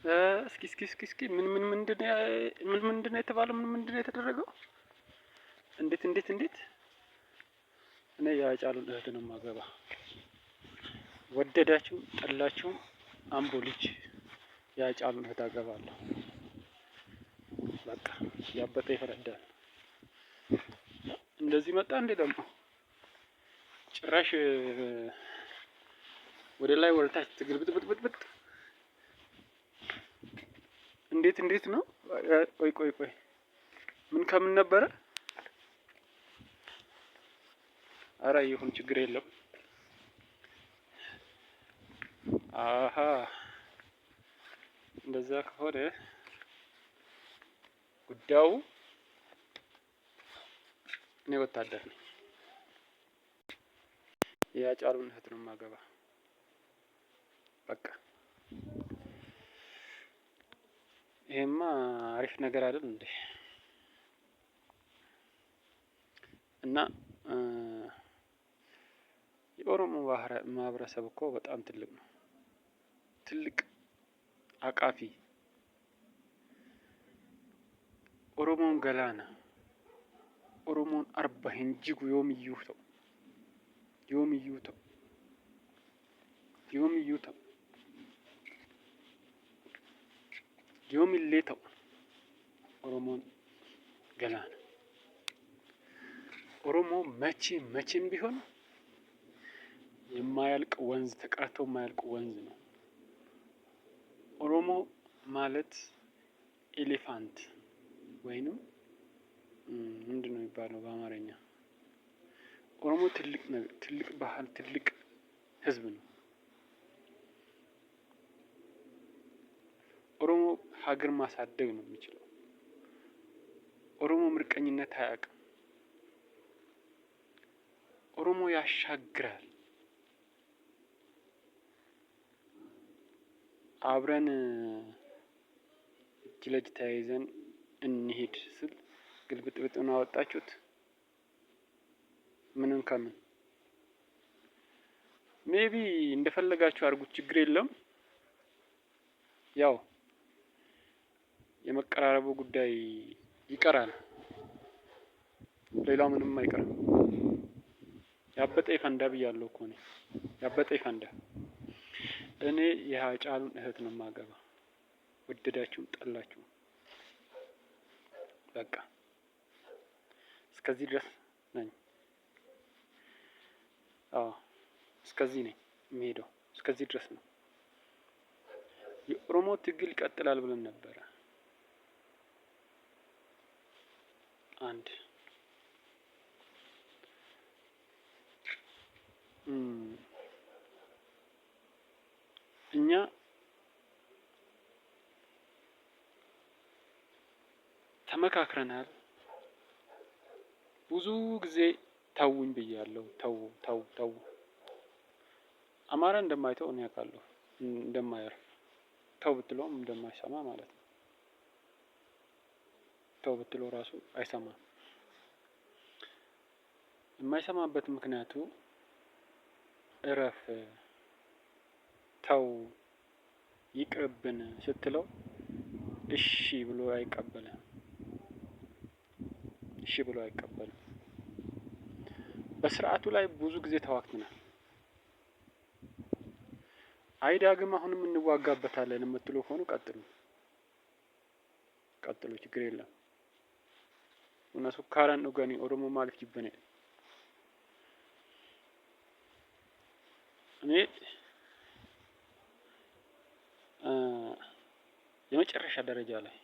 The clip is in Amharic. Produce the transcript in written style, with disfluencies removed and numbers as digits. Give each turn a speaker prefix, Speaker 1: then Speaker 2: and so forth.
Speaker 1: እስኪ ምንድነው የተባለው? ምንድነው የተደረገው? እንዴት እኔ የሀጫሉን እህት ነው የማገባ። ወደዳችሁም ጠላችሁም አምቦ ልጅ የሀጫሉን እህት አገባለሁ። በቃ ያበጠ ይፈነዳል። እንደዚህ መጣ እንዴ ደግሞ ጭራሽ ወደ ላይ ወደ ታች ትግልብጥብጥብጥ። እንዴት ነው? ቆይ ምን ከምን ነበረ? አረ ይሁን ችግር የለም። አሀ እንደዛ ከሆነ ጉዳዩ እኔ ወታደር ነኝ። የሀጫሉን እህት ነው የማገባ። በቃ ይሄማ አሪፍ ነገር አይደል እንዴ? እና የኦሮሞ ማህበረሰብ እኮ በጣም ትልቅ ነው። ትልቅ አቃፊ ኦሮሞን ገላና ኦሮሞን አርባ ሂንጂጉ ዮሚyyuu ta'u yoomillee ta'u ኦሮሞን ገላና ኦሮሞ መቼም ቢሆን የማያልቅ ወንዝ ተቀርቶ የማያልቅ ወንዝ ነው። ኦሮሞ ማለት ኤሌፋንት ወይንም ምንድነው የሚባለው በአማርኛ? ኦሮሞ ትልቅ ባህል ትልቅ ህዝብ ነው። ኦሮሞ ሀገር ማሳደግ ነው የሚችለው። ኦሮሞ ምርቀኝነት አያውቅም። ኦሮሞ ያሻግራል። አብረን እጅ ለእጅ ተያይዘን እንሂድ ስል ግልብጥብጡን አወጣችሁት። ምንም ከምን ሜቢ እንደፈለጋችሁ አድርጉት፣ ችግር የለም። ያው የመቀራረቡ ጉዳይ ይቀራል። ሌላው ምንም አይቀርም። ያበጠ ይፈንዳ ብያለሁ እኮ ነው። ያበጠ ይፈንዳ። እኔ የሀጫሉን እህት ነው የማገባ። ወደዳችሁም ጠላችሁም በቃ እስከዚህ ድረስ ነኝ። አዎ እስከዚህ ነኝ የምሄደው፣ እስከዚህ ድረስ ነው። የኦሮሞ ትግል ይቀጥላል ብለን ነበረ። አንድ እኛ ተመካክረናል። ብዙ ጊዜ ተውኝ ብያለሁ። ተው አማራ እንደማይተው እኔ አውቃለሁ፣ እንደማያርፍ ተው ብትለውም እንደማይሰማ ማለት ነው። ተው ብትለው ራሱ አይሰማም። የማይሰማበት ምክንያቱ እረፍ፣ ተው፣ ይቅርብን ስትለው እሺ ብሎ አይቀበልም። በስርዓቱ ላይ ብዙ ጊዜ ተዋግተናል። አይ ዳግም አሁንም እንዋጋበታለን የምትሉ ከሆኑ ቀጥሉ፣ ችግር የለም። እነሱ ካራን ኡጋኒ ኦሮሞ ማለት ይበኔ እኔ የመጨረሻ ደረጃ ላይ